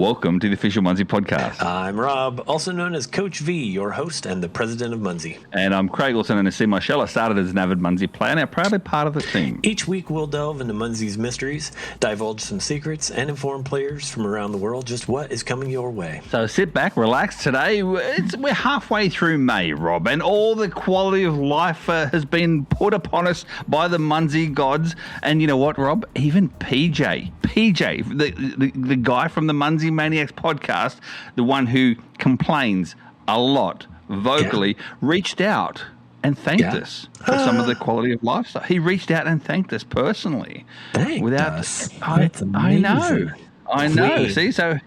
Welcome to the official Munzee podcast. I'm Rob, also known as Coach V, your host and the president of Munzee. And I'm Craig, also known as C. Marshall. I started as an avid Munzee player, now proudly part of the team. Each week we'll delve into Munzee's mysteries, divulge some secrets, and inform players from around the world just what is coming your way. So sit back, relax. Today, we're halfway through May, Rob, and all the quality of life has been put upon us by the Munzee gods. And you know what, Rob? Even PJ, the guy from the Munzee Maniacs podcast, the one who complains a lot vocally, reached out and thanked us for some of the quality of life stuff. He reached out and thanked us personally. Thanked us. I know. See, so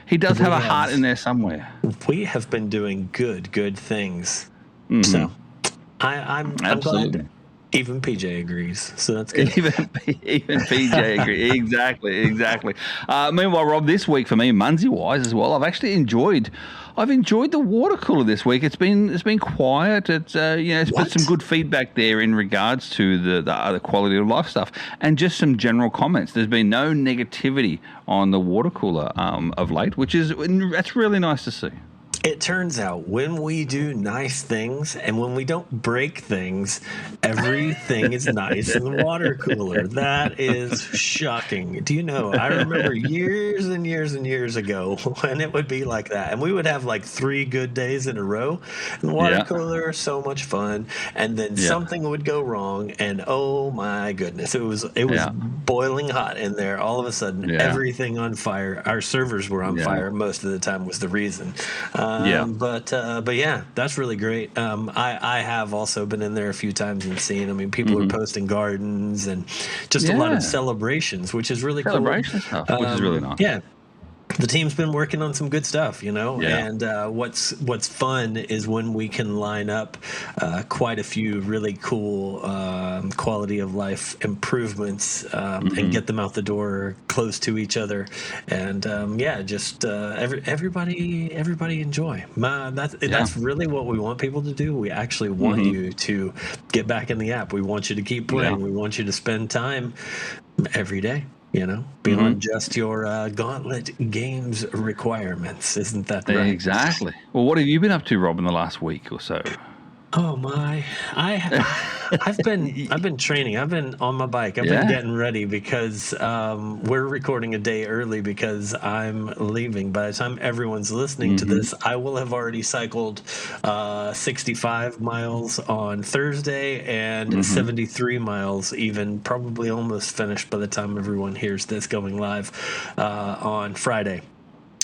he does have a heart in there somewhere. We have been doing good things. Mm-hmm. So I'm glad. Even PJ agrees, so that's good. Even PJ agrees. Exactly. Meanwhile, Rob, this week for me, Munzee-wise as well, I've enjoyed the water cooler this week. It's been quiet. It's put some good feedback there in regards to the other quality of life stuff, and just some general comments. There's been no negativity on the water cooler of late, that's really nice to see. It turns out when we do nice things and when we don't break things, everything is nice in the water cooler. That is shocking. Do you know, I remember years and years and years ago when it would be like that. And we would have like 3 good days in a row. And the water cooler, so much fun. And then something would go wrong. And oh my goodness, it was boiling hot in there. All of a sudden, everything on fire. Our servers were on fire most of the time was the reason. But yeah, that's really great. I have also been in there a few times and seen. I mean, people are posting gardens and just a lot of celebrations, which is really cool. Stuff, which is really nice. Yeah. The team's been working on some good stuff, and what's fun is when we can line up quite a few really cool quality of life improvements and get them out the door close to each other, and everybody enjoy. That's really what we want people to do. We actually want you to get back in the app. We want you to keep playing. We want you to spend time every day. Beyond just your Gauntlet Games requirements. Isn't that right? Exactly. Well, what have you been up to, Rob, in the last week or so? Oh my! I've been training. I've been on my bike. I've been getting ready because we're recording a day early because I'm leaving. By the time everyone's listening to this, I will have already cycled 65 miles on Thursday and 73 miles, even probably almost finished by the time everyone hears this going live on Friday.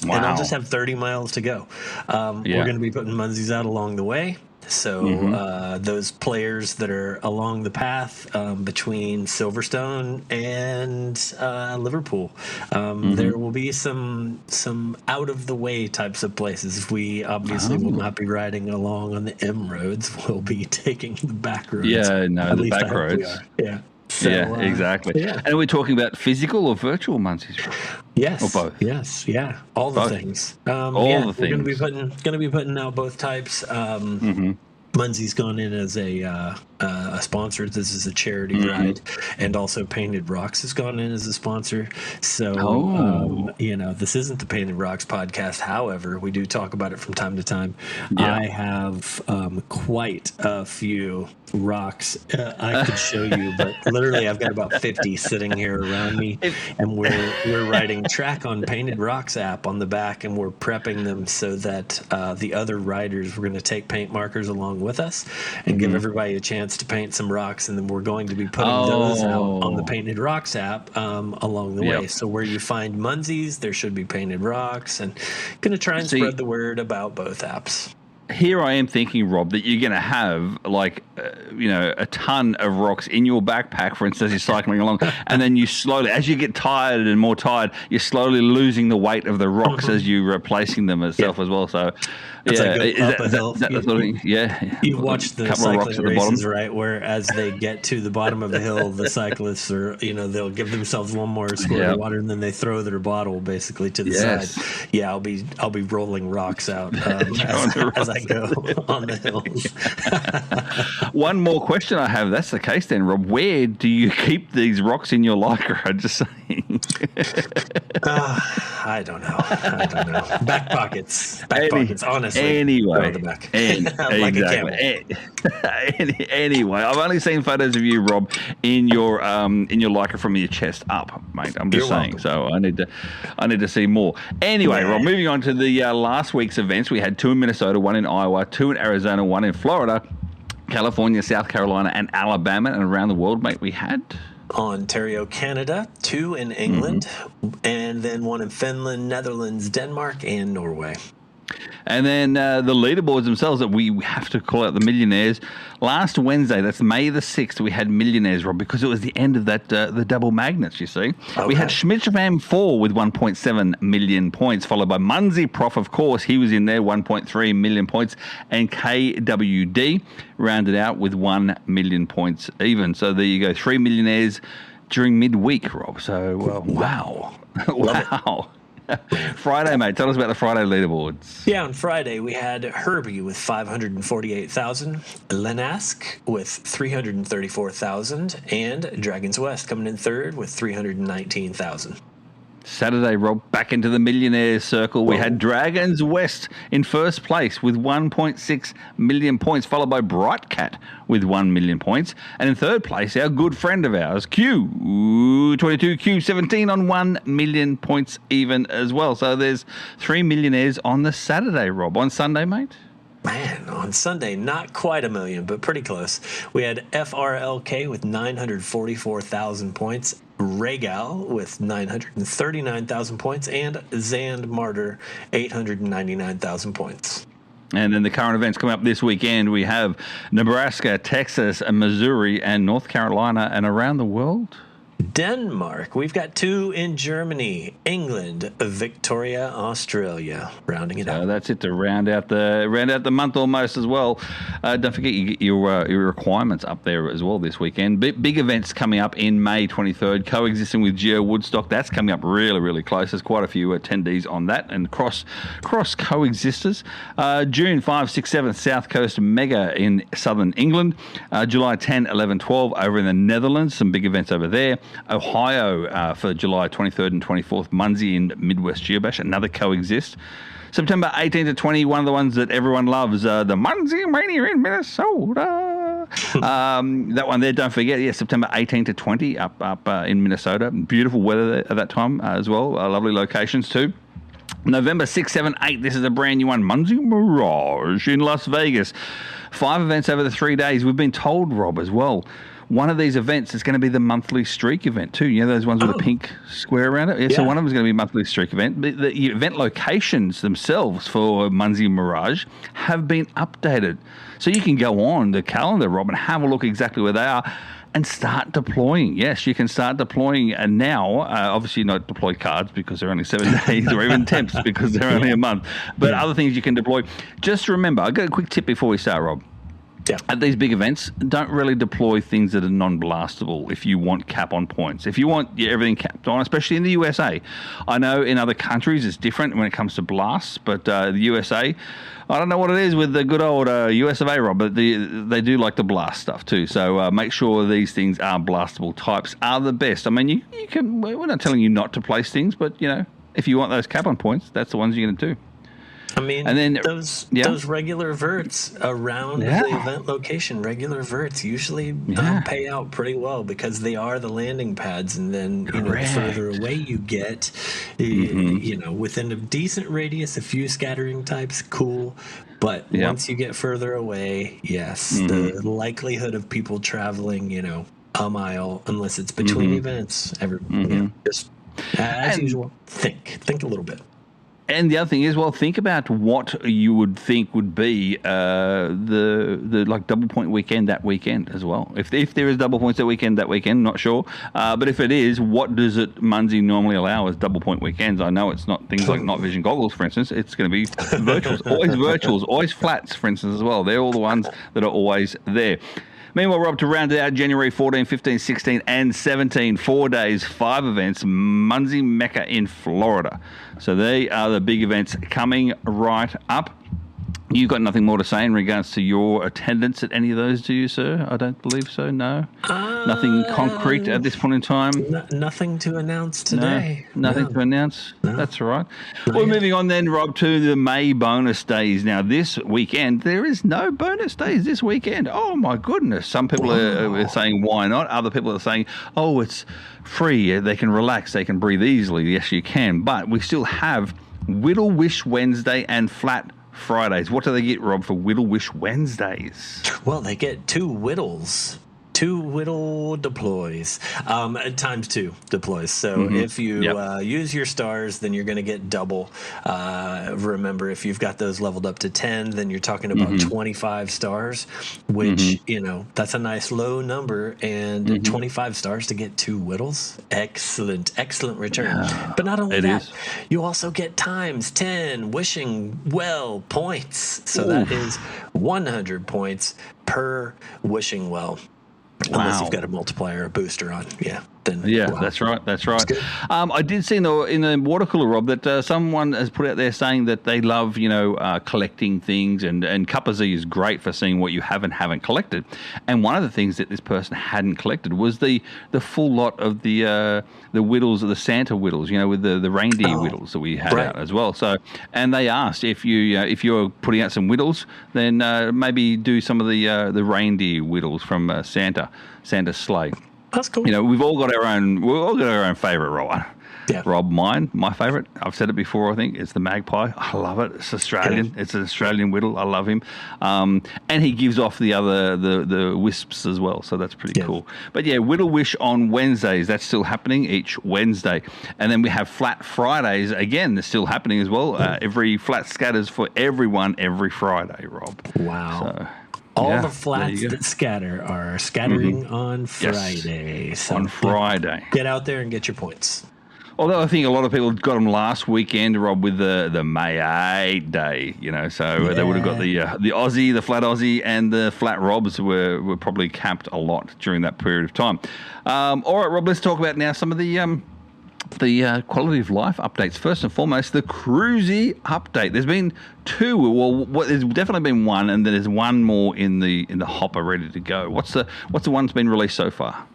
Wow. And I'll just have 30 miles to go. We're going to be putting Munzees out along the way. So those players that are along the path between Silverstone and Liverpool, there will be some out of the way types of places. We obviously will not be riding along on the M roads. We'll be taking the back roads. The back roads. So, exactly. And are we talking about physical or virtual Munzees? Yes. Or both? Yes. Yeah. All the things. All the things. We're going to be putting out both types. Munzee's gone in as a sponsor. This is a charity ride, and also Painted Rocks has gone in as a sponsor. So, this isn't the Painted Rocks podcast. However, we do talk about it from time to time. I have quite a few rocks I could show you, but literally I've got about 50 sitting here around me, and we're writing track on Painted Rocks app on the back, and we're prepping them so that the other riders, we're going to take paint markers along with us and give everybody a chance to paint some rocks, and then we're going to be putting those out on the Painted Rocks app along the way. So where you find Munzees, there should be Painted Rocks, and going to try and spread the word about both apps. Here I am thinking, Rob, that you're going to have a ton of rocks in your backpack, for instance, you're cycling along, and then you slowly, as you get tired and more tired, you're slowly losing the weight of the rocks as you're replacing them as well. So, up a hill. That sort of thing? You watch the cycling races, right? Where as they get to the bottom of the hill, the cyclists are, they'll give themselves one more squirt of water, and then they throw their bottle basically to the side. Yeah, I'll be rolling rocks out as I go on the hills. One more question I have. That's the case then, Rob. Where do you keep these rocks in your Lycra? Just saying. I don't know. Back pockets. Honestly. Anyway, the back. like exactly. Anyway, I've only seen photos of you, Rob, in your lycra from your chest up, mate. I'm just saying. So I need to see more. Anyway, Rob, moving on to the last week's events, we had 2 in Minnesota, 1 in Iowa, 2 in Arizona, 1 in Florida, California, South Carolina, and Alabama, and around the world, mate, we had Ontario, Canada, 2 in England, and then 1 in Finland, Netherlands, Denmark, and Norway. And then the leaderboards themselves that we have to call out the millionaires. Last Wednesday, that's May the 6th, we had millionaires, Rob, because it was the end of that the double magnets, you see. Okay. We had Schmidt-Fam 4 with 1.7 million points, followed by Munzee Prof, of course. He was in there, 1.3 million points. And KWD rounded out with 1 million points even. So there you go, 3 millionaires during midweek, Rob. So, wow. Wow. Friday, mate. Tell us about the Friday leaderboards. Yeah, on Friday we had Herbie with 548,000, Lenask with 334,000, and Dragons West coming in third with 319,000. Saturday, Rob, back into the millionaire circle. We had Dragons West in first place with 1.6 million points, followed by Bright Cat with 1 million points. And in third place, our good friend of ours, Q22Q17 on 1 million points even as well. So there's 3 millionaires on the Saturday, Rob. On Sunday, mate? Man, on Sunday, not quite a million, but pretty close. We had FRLK with 944,000 points, Regal with 939,000 points, and Zand Martyr 899,000 points. And then the current events coming up this weekend, we have Nebraska, Texas, Missouri, and North Carolina, and around the world. Denmark. We've got 2 in Germany, England, Victoria, Australia. Rounding it out. That's it to round out the month almost as well. Don't forget you get your requirements up there as well this weekend. Big events coming up in May 23rd, coexisting with Geo Woodstock. That's coming up really, really close. There's quite a few attendees on that and cross coexisters. June 5, 6, 7, South Coast Mega in southern England. July 10, 11, 12 over in the Netherlands. Some big events over there. Ohio for July 23rd and 24th, Munzee in Midwest Geobash, another coexist. September 18 to 20, one of the ones that everyone loves, the Munzee Mania in Minnesota. That one there, don't forget, September 18 to 20 up in Minnesota. Beautiful weather at that time as well, lovely locations too. November 6, 7, 8, this is a brand new one, Munzee Mirage in Las Vegas. 5 events over the 3 days. We've been told, Rob, as well, one of these events is going to be the monthly streak event too. You know those ones with the pink square around it? Yeah, so one of them is going to be a monthly streak event. The event locations themselves for Munzee Mirage have been updated. So you can go on the calendar, Rob, and have a look exactly where they are and start deploying. Yes, you can start deploying now. Obviously not deploy cards because they're only 7 days, or even temps because they're only a month. But other things you can deploy. Just remember, I've got a quick tip before we start, Rob. Yeah. At these big events, don't really deploy things that are non-blastable if you want cap on points. If you want everything capped on, especially in the USA. I know in other countries it's different when it comes to blasts, but the USA, I don't know what it is with the good old US of A, Rob, but they do like to blast stuff too. So make sure these things are blastable types are the best. I mean, you can. We're not telling you not to place things, but, you know, if you want those cap on points, that's the ones you're going to do. I mean, and then, those regular verts around the event location, regular verts usually pay out pretty well because they are the landing pads. And then, you know, the further away you get, you know, within a decent radius, a few scattering types, cool. But once you get further away, the likelihood of people traveling, you know, a mile, unless it's between events, just as usual, think a little bit. And the other thing is, well, think about what you would think would be the like double point weekend that weekend as well. If there is double points that weekend, not sure. But if it is, what does Munzee normally allow as double point weekends? I know it's not things like night vision goggles, for instance. It's going to be virtuals, always flats, for instance, as well. They're all the ones that are always there. Meanwhile, Rob, to round it out, January 14, 15, 16, and 17, 4 days, 5 events, Munzee Mecca in Florida. So they are the big events coming right up. You got nothing more to say in regards to your attendance at any of those, do you, sir? I don't believe so. No, nothing concrete at this point in time. Nothing to announce today. No, nothing to announce. No. That's all right. Well, moving on then, Rob, to the May bonus days. Now, this weekend there is no bonus days. This weekend, oh my goodness! Some people are saying why not. Other people are saying, oh, it's free. They can relax. They can breathe easily. Yes, you can. But we still have Whittle Wish Wednesday and Flat Fridays. What do they get, Rob, for Whittle Wish Wednesdays? Well, they get 2 whittles. 2 whittle deploys, times 2 deploys. So if you use your stars, then you're going to get double. Remember, if you've got those leveled up to 10, then you're talking about 25 stars, which, that's a nice low number. And 25 stars to get 2 whittles. Excellent return. But not only that, you also get times 10 wishing well points. So that is 100 points per wishing well. Unless you've got a multiplier, a booster on, that's right. I did see in the water cooler, Rob, that someone has put out there saying that they love, collecting things, and Qrewzee is great for seeing what you have and haven't collected. And one of the things that this person hadn't collected was the full lot of the whittles, the Santa whittles, with the reindeer whittles that we had out as well. So, and they asked if you're putting out some whittles, then maybe do some of the reindeer whittles from Santa's sleigh. That's cool. We've all got our own favorite, Rob. Yeah. Rob, my favorite, I've said it before, I think, it's the magpie. I love it. It's Australian. It's an Australian whittle. I love him. And he gives off the wisps as well, so that's pretty cool. But yeah, Whittle Wish on Wednesdays, that's still happening each Wednesday. And then we have Flat Fridays, again, they're still happening as well. Every flat scatters for everyone every Friday, Rob. Wow. So, all the flats that scatter are scattering on Friday. Yes, so on Friday. Get out there and get your points. Although I think a lot of people got them last weekend, Rob, with the May 8 day, so they would have got the Aussie, the flat Aussie, and the flat Robs were probably capped a lot during that period of time. All right, Rob, let's talk about now some of the quality of life updates. First and foremost, the Qrewzee update. There's been 2. Well, there's definitely been 1, and then there's 1 more in the hopper ready to go. What's the one that's been released so far?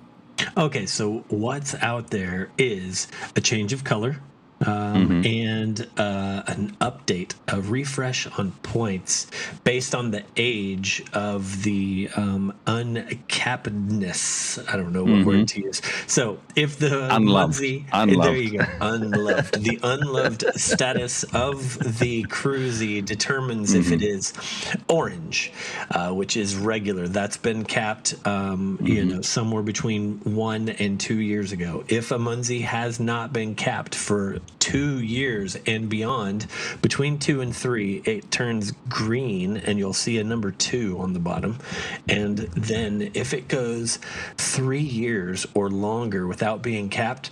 Okay, so what's out there is a change of color and an update, a refresh on points based on the age of the uncappedness. I don't know what word to use. So if the Munzee, there you go, unloved, the unloved status of the Qrewzee determines if it is orange, which is regular. That's been capped, somewhere between 1 and 2 years ago. If a Munzee has not been capped for 2 years and beyond, between 2 and 3, it turns green, and you'll see a number 2 on the bottom. And then if it goes 3 years or longer without being capped,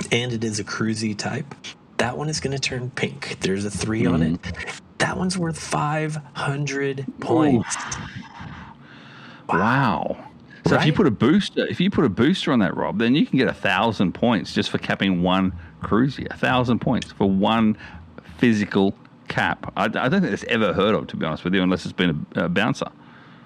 and it is a Qrewzee type, that one is going to turn pink. There's a 3 on it. That one's worth 500 points. Wow. So if you put a booster on that, Rob, then you can get 1,000 points just for capping one Qrewzee. 1,000 points for one physical cap. I don't think that's ever heard of, to be honest with you, unless it's been a bouncer.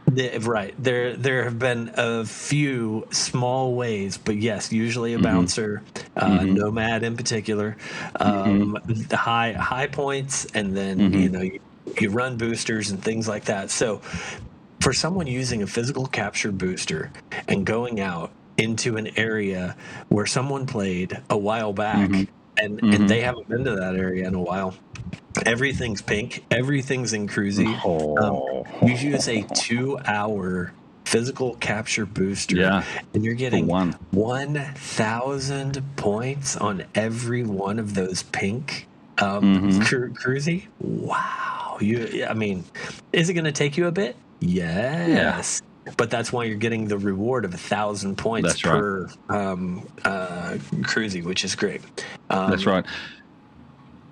Right. There have been a few small ways, but yes, usually a bouncer, Nomad in particular, high points, and then you run boosters and things like that. So for someone using a physical capture booster and going out into an area where someone played a while back and they haven't been to that area in a while, everything's pink, everything's in Qrewzee. You use a 2-hour physical capture booster, and you're getting 1,000 points on every one of those pink Qrewzee. Wow. Is it going to take you a bit? Yes. But that's why you're getting the reward of 1,000 points per Qrewzee, which is great. That's right.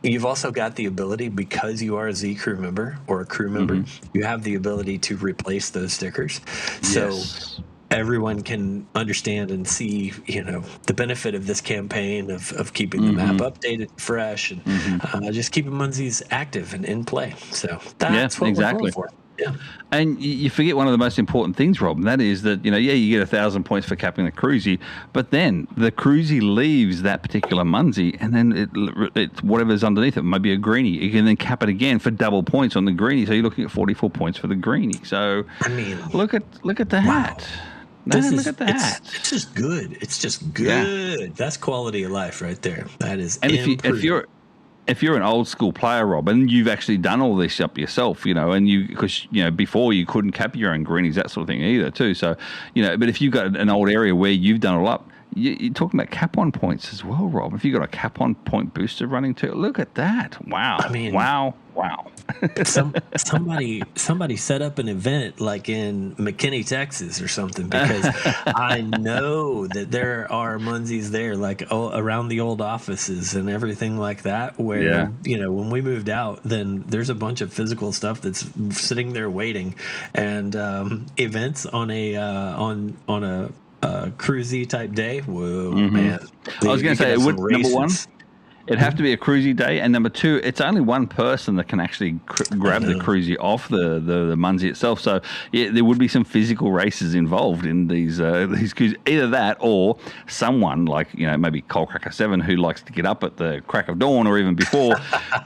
You've also got the ability, because you are a Z crew member or a crew member, you have the ability to replace those stickers. So everyone can understand and see, the benefit of this campaign of keeping the map updated, fresh, and just keeping Munzees active and in play. So that's what we're going for. Yeah. And you forget one of the most important things, Rob, and that is that, you get 1,000 points for capping the Qrewzee, but then the Qrewzee leaves that particular Munzee, and then it whatever's underneath it, might be a greenie. You can then cap it again for double points on the greenie, so you're looking at 44 points for the greenie. So, look at that. Wow. Look at that. It's just good. It's just good. Yeah. That's quality of life right there. That is. And if you're an old school player, Rob, and you've actually done all this up yourself, and because before you couldn't cap your own greenies, that sort of thing either too. So, but if you've got an old area where you've done it all up, you're talking about cap-on points as well, Rob. If you've got a cap-on point booster running too, look at that. Wow. Wow. somebody set up an event like in McKinney, Texas or something, because I know that there are Munzees there, like around the old offices and everything like that, where, when we moved out, then there's a bunch of physical stuff that's sitting there waiting, and events on a Qrewzee type day. Whoa, man! I was going to say, number one, it'd have to be a Qrewzee day, and number two, it's only one person that can actually grab the Qrewzee off the Munzee itself. So there would be some physical races involved in these Qrewzee. Either that, or someone like maybe Coalcracker 7 who likes to get up at the crack of dawn or even before.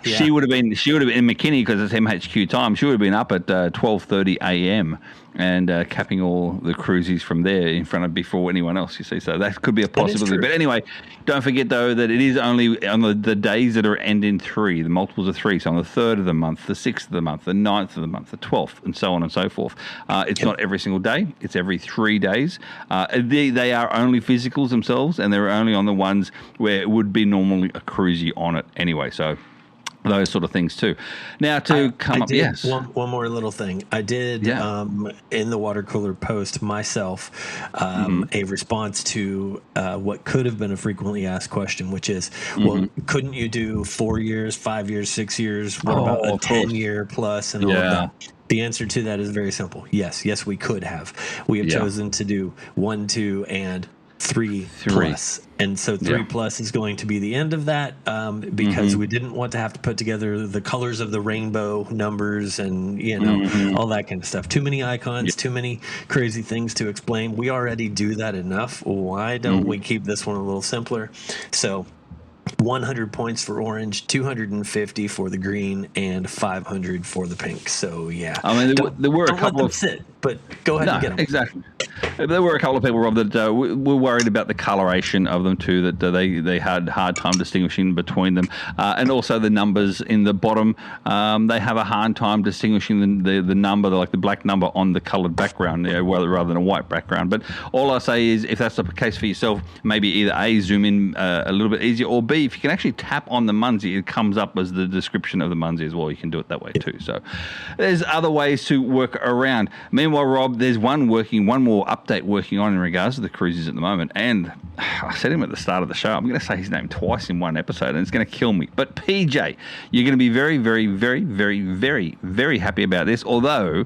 She would have been in McKinney because it's MHQ time. She would have been up at 12:30 a.m. and capping all the Qrewzees from there in front of before anyone else, you see. So that could be a possibility. But anyway, don't forget, though, that it is only on the days that are end in 3, the multiples of 3. So on the 3rd of the month, the 6th of the month, the 9th of the month, the 12th, and so on and so forth. It's not every single day. It's every 3 days. They are only physicals themselves, and they're only on the ones where it would be normally a Qrewzee on it anyway. So those sort of things too. Now one more little thing. I did in the water cooler post myself a response to what could have been a frequently asked question, which is, well, couldn't you do 4 years, 5 years, 6 years? What about a 10-year plus and all of that? The answer to that is very simple. Yes, we could have. We have chosen to do 1, 2, and 3 plus. And so 3 plus is going to be the end of that, because we didn't want to have to put together the colors of the rainbow numbers and all that kind of stuff. Too many icons, too many crazy things to explain. We already do that enough. Why don't we keep this one a little simpler? So 100 points for orange, 250 for the green, and 500 for the pink. So I mean, there were a couple of sit, but go ahead and get them. Exactly. There were a couple of people, Rob, that were worried about the coloration of them too. That they had a hard time distinguishing between them, and also the numbers in the bottom. They have a hard time distinguishing the number, like the black number on the coloured background, rather than a white background. But all I say is, if that's the case for yourself, maybe either A, zoom in a little bit easier, or B, if you can actually tap on the Munzee, it comes up as the description of the Munzee as well. You can do it that way too. So there's other ways to work around. Meanwhile, Rob, there's one more update working on in regards to the Qrewzees at the moment. And I said him at the start of the show. I'm going to say his name twice in one episode, and it's going to kill me. But PJ, you're going to be very, very, very, very, very, very happy about this, although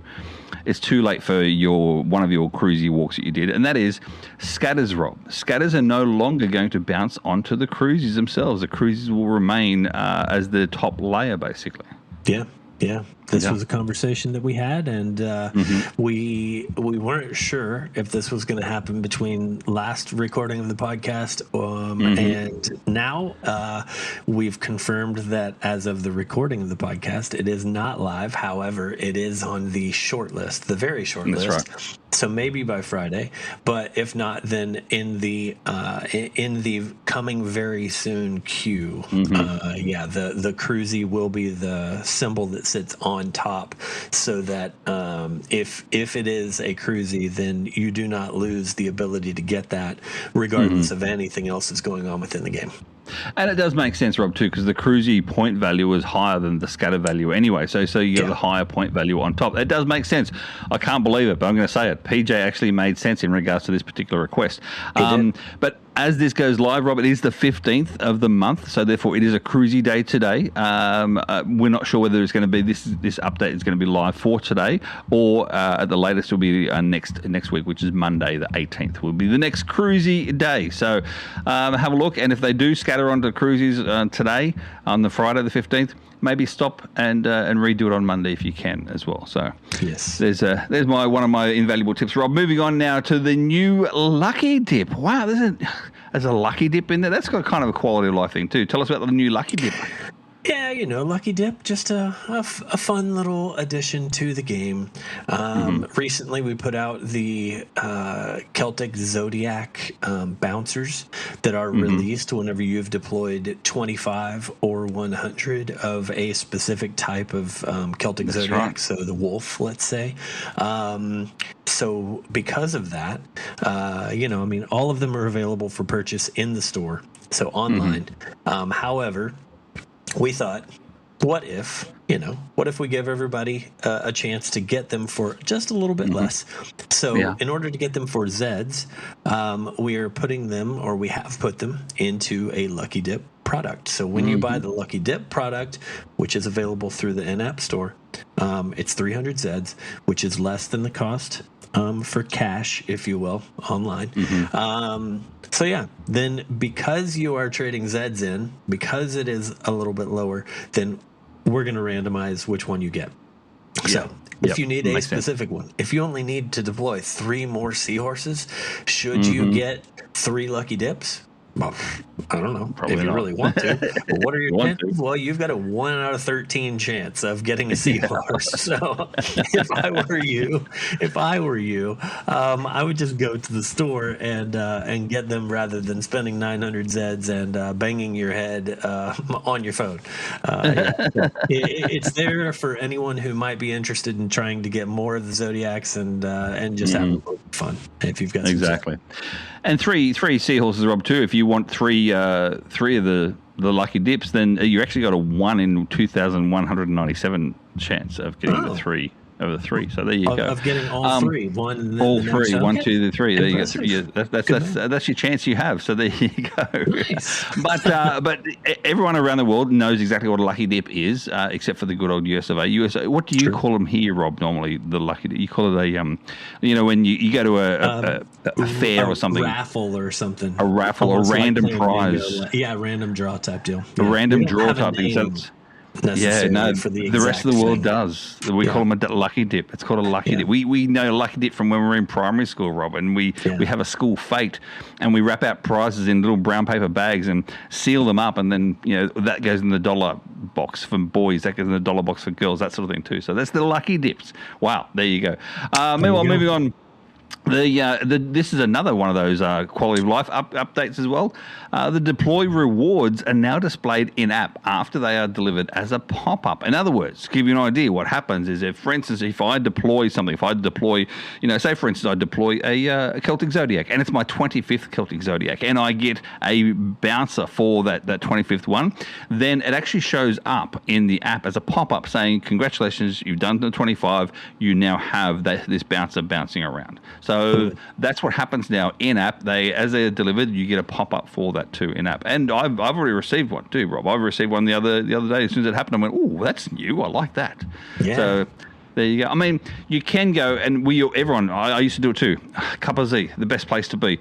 it's too late for one of your Qrewzee walks that you did, and that is scatters, Rob. Scatters are no longer going to bounce onto the Qrewzees themselves. The Qrewzees will remain as the top layer, basically. Yeah. This was a conversation that we had, and we weren't sure if this was going to happen between last recording of the podcast and now. We've confirmed that as of the recording of the podcast, it is not live. However, it is on the short list, the very short list. Right. So maybe by Friday, but if not, then in the coming very soon queue, the Qrewzee will be the symbol that sits on top, so that if it is a Qrewzee, then you do not lose the ability to get that, regardless of anything else that's going on within the game. And it does make sense, Rob, too, because the Qrewzee point value is higher than the scatter value anyway. So you get the higher point value on top. It does make sense. I can't believe it, but I'm going to say it. PJ actually made sense in regards to this particular request. But as this goes live, Rob, it is the 15th of the month, so therefore it is a Qrewzee day today. We're not sure whether it's going to be this update is going to be live for today, or at the latest will be next week, which is Monday the 18th. Will be the next Qrewzee day. So have a look, and if they do scatter onto Qrewzees today on the Friday the 15th, maybe stop and redo it on Monday if you can as well. So yes, there's one of my invaluable tips, Rob. Moving on now to the new Lucky Dip. Wow, there's a Lucky Dip in there. That's got kind of a quality of life thing too. Tell us about the new Lucky Dip. Yeah, Lucky Dip, just a fun little addition to the game. Recently, we put out the Celtic Zodiac bouncers that are released whenever you've deployed 25 or 100 of a specific type of Celtic Zodiac, right. So the wolf, let's say. So because of that, all of them are available for purchase in the store, so online. However, we thought, what if we give everybody a chance to get them for just a little bit less? So in order to get them for Zeds, we are putting them, or we have put them, into a Lucky Dip product. So when you buy the Lucky Dip product, which is available through the in-app store, it's 300 Zeds, which is less than the cost for cash, if you will, online. So yeah, then because you are trading Zeds in, because it is a little bit lower, then we're going to randomize which one you get. So if you need a specific one, if you only need to deploy 3 more seahorses, should you get 3 Lucky Dips? Well, I don't know. Probably if you really want to. But what are your chances? Well, you've got a 1 out of 13 chance of getting a seahorse. So if I were you, I would just go to the store and get them rather than spending 900 Zeds and banging your head on your phone. It's there for anyone who might be interested in trying to get more of the Zodiacs and just have a little fun if you've got some exactly. And three seahorses, Rob, too. If you want three of the Lucky Dips, then you actually got a 1 in 2,197 chance of getting the 3 of the 3. So there you go. Of getting all 3. All 3. 1, 2, 3. There you go. Yeah, that's your chance you have. So there you go. Nice. But everyone around the world knows exactly what a Lucky Dip is, except for the good old US of A. What do you call them here, Rob? Normally, the Lucky Dip. You call it a, when you go to a fair or something, raffle or something. A raffle or random prize. Random draw type deal. A random draw type thing. For the rest of the world does. We call them a Lucky Dip. It's called a Lucky Dip. We know Lucky Dip from when we were in primary school, Rob, and we have a school fete, and we wrap out prizes in little brown paper bags and seal them up, and then that goes in the dollar box for boys, that goes in the dollar box for girls, that sort of thing too. So that's the Lucky Dips. Wow, there you go. Meanwhile, moving on. This is another one of those quality of life updates as well. The deploy rewards are now displayed in-app after they are delivered as a pop-up. In other words, to give you an idea, what happens is if I deploy something, say for instance I deploy a Celtic Zodiac, and it's my 25th Celtic Zodiac, and I get a bouncer for that 25th one, then it actually shows up in the app as a pop-up saying, congratulations, you've done the 25, you now have this bouncer bouncing around. So that's what happens now in-app. As they're delivered, you get a pop-up for that too in-app. And I've already received one too, Rob. I've received one the other day. As soon as it happened, I went, "Oh, that's new. I like that." Yeah. So there you go. I mean, you can go, and everyone. I used to do it too. Qrewzee, the best place to be.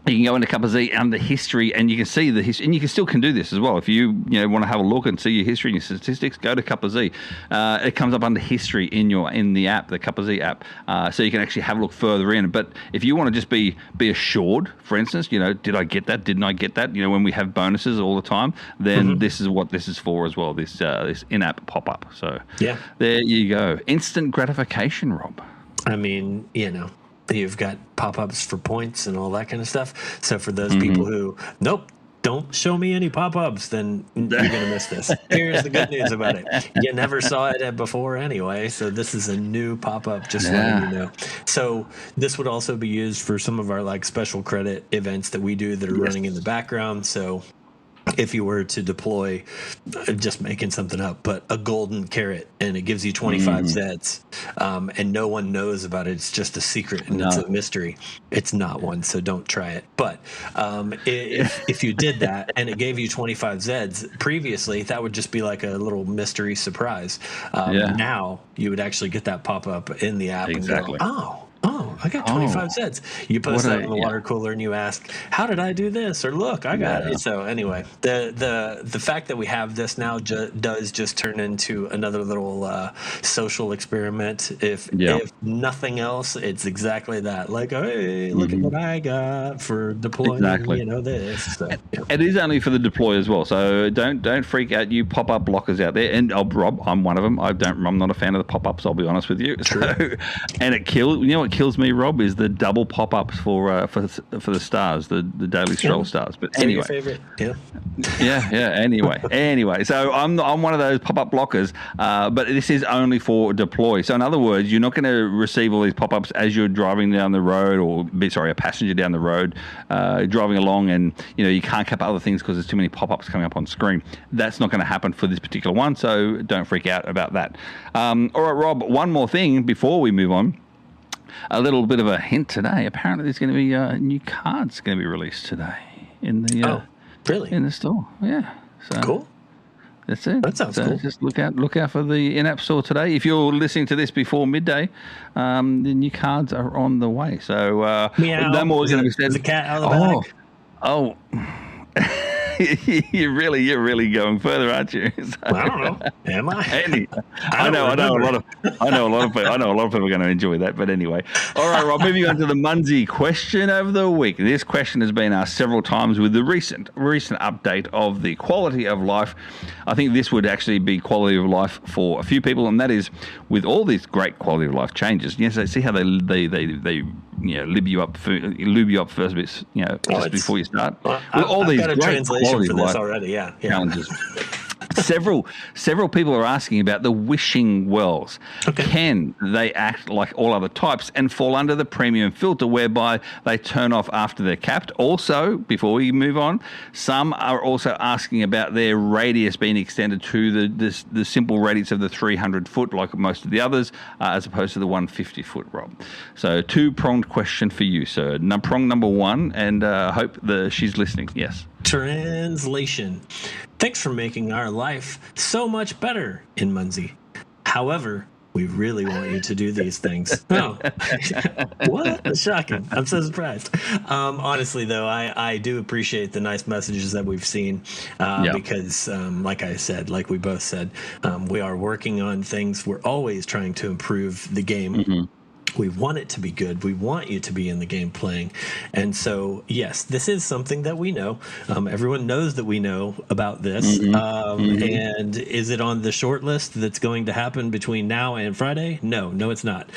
You can go into Qrewzee under history, and you can see the history, and you still can do this as well. If you want to have a look and see your history and your statistics, go to Qrewzee. It comes up under history in the app, the Qrewzee app, so you can actually have a look further in. But if you want to just be assured, for instance, did I get that? Didn't I get that? When we have bonuses all the time, then this is what this is for as well. This in-app pop-up. So there you go. Instant gratification, Rob. I mean, you've got pop-ups for points and all that kind of stuff. So for those people who, don't show me any pop-ups, then you're going to miss this. Here's the good news about it. You never saw it before anyway, so this is a new pop-up, just letting you know. So this would also be used for some of our special credit events that we do that are running in the background. So if you were to deploy, just making something up, but a golden carrot, and it gives you 25 Zeds, and no one knows about it. It's just a secret, and it's a mystery. It's not one, so don't try it. But if you did that and it gave you 25 Zeds previously, that would just be like a little mystery surprise. Now you would actually get that pop up in the app and go, oh, I got 25 Zeds. You post that in the water cooler and you ask, how did I do this? Or look, I got it. So anyway, the fact that we have this now does just turn into another little social experiment. If nothing else, it's exactly that. Like, hey, look at what I got for deploying, this. So, It is only for the deploy as well. So don't freak out, you pop-up blockers out there. And Rob, I'm one of them. I'm not a fan of the pop-ups, I'll be honest with you. So, and it kills, what kills me, Rob, is the double pop-ups for the stars, the daily stroll stars. But anyway, your favorite, Anyway, so I'm one of those pop-up blockers, but this is only for deploy. So in other words, you're not going to receive all these pop-ups as you're driving down the road, a passenger down the road, driving along, and you can't cap other things because there's too many pop-ups coming up on screen. That's not going to happen for this particular one, so don't freak out about that. All right, Rob, one more thing before we move on. A little bit of a hint today. Apparently, there's going to be new cards going to be released today in the in the store. Yeah, so cool. That's it. That sounds cool. Just look out for the in-app store today. If you're listening to this before midday, the new cards are on the way. So no more going to be said. Is the cat out of the bag? Oh. You're really going further, aren't you? So, I don't know. Am I? I know a lot of people are going to enjoy that. But anyway, all right, Rob. Moving on to the Munzee question of the week. This question has been asked several times with the recent update of the quality of life. I think this would actually be quality of life for a few people, and that is with all these great quality of life changes. Yes, see how they lube you up first bits, just before you start. I've got a translation for this already. Challenges. Several people are asking about the wishing wells. Okay. Can they act like all other types and fall under the premium filter whereby they turn off after they're capped? Also, before we move on, some are also asking about their radius being extended to the simple radius of the 300 foot like most of the others, as opposed to the 150 foot, Rob. So two-pronged question for you, sir. Prong number one, and I hope she's listening. Yes. Translation. Thanks for making our life so much better in Munzee. However, we really want you to do these things. Oh, what? That's shocking. I'm so surprised. Honestly, though, I do appreciate the nice messages that we've seen because, like we both said, we are working on things. We're always trying to improve the game. Mm-hmm. We want it to be good. We want you to be in the game playing. And so, yes, this is something that we know. Everyone knows that we know about this. And is it on the short list that's going to happen between now and Friday? No, it's not.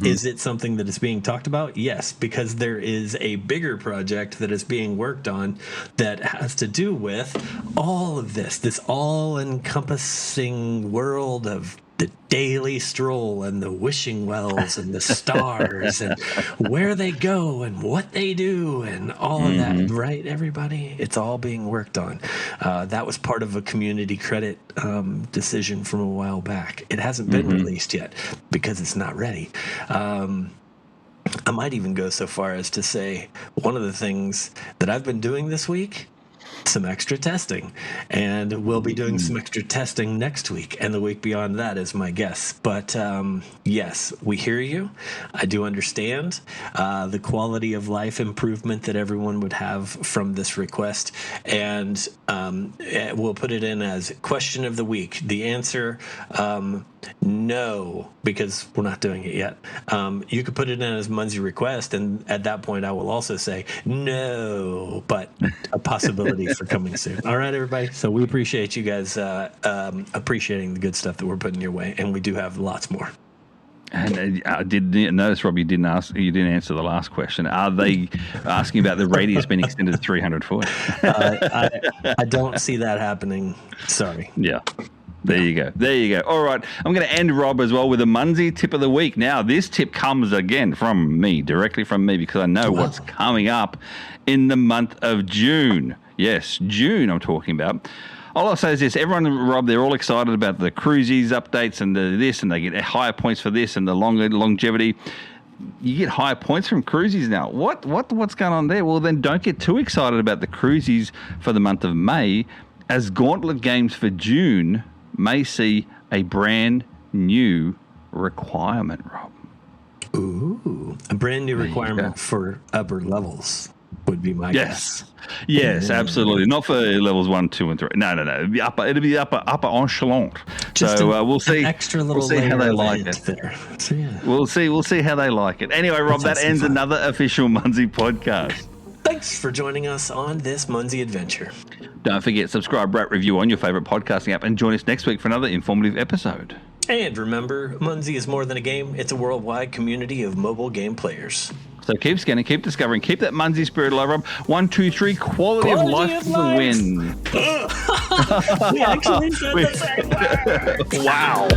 Is it something that is being talked about? Yes, because there is a bigger project that is being worked on that has to do with all of this all-encompassing world of the daily stroll and the wishing wells and the stars and where they go and what they do and all of that, right, everybody? It's all being worked on. That was part of a community credit decision from a while back. It hasn't been released yet because it's not ready. I might even go so far as to say one of the things that I've been doing this week, some extra testing, and we'll be doing some extra testing next week and the week beyond that is my guess. But yes, we hear you. I do understand the quality of life improvement that everyone would have from this request, and we'll put it in as question of the week. The answer, no, because we're not doing it yet. You could put it in as Munzee request, and at that point I will also say no, but a possibility for coming soon. All right, everybody. So we appreciate you guys appreciating the good stuff that we're putting your way, and we do have lots more. And I did notice, Rob, you didn't answer the last question. Are they asking about the radius being extended to 300 foot? I don't see that happening. Sorry. Yeah. There you go. All right. I'm going to end, Rob, as well with a Munzee tip of the week. Now, this tip comes again directly from me, because I know what's coming up in the month of June. Yes, June I'm talking about. All I'll say is this. Everyone, Rob, they're all excited about the Qrewzee updates and this, and they get higher points for this and the longer longevity. You get higher points from Qrewzees now. What's going on there? Well, then don't get too excited about the Qrewzees for the month of May, as Gauntlet games for June may see a brand new requirement, Rob. Ooh, a brand new requirement for upper levels would be my guess. Yes, absolutely. Not for levels 1, 2, and 3. No. It'd be upper echelon. Just so we'll see. Extra little we'll see how they like it. There. So, yeah. We'll see how they like it. Anyway, Rob, that ends another official Munzee podcast. Thanks for joining us on this Munzee adventure. Don't forget, subscribe, rate, review on your favorite podcasting app, and join us next week for another informative episode. And remember, Munzee is more than a game. It's a worldwide community of mobile game players. So keep scanning, keep discovering, keep that Munzee spirit alive, Rob. 1, 2, 3, quality of life for the win. We actually said the same word. Wow.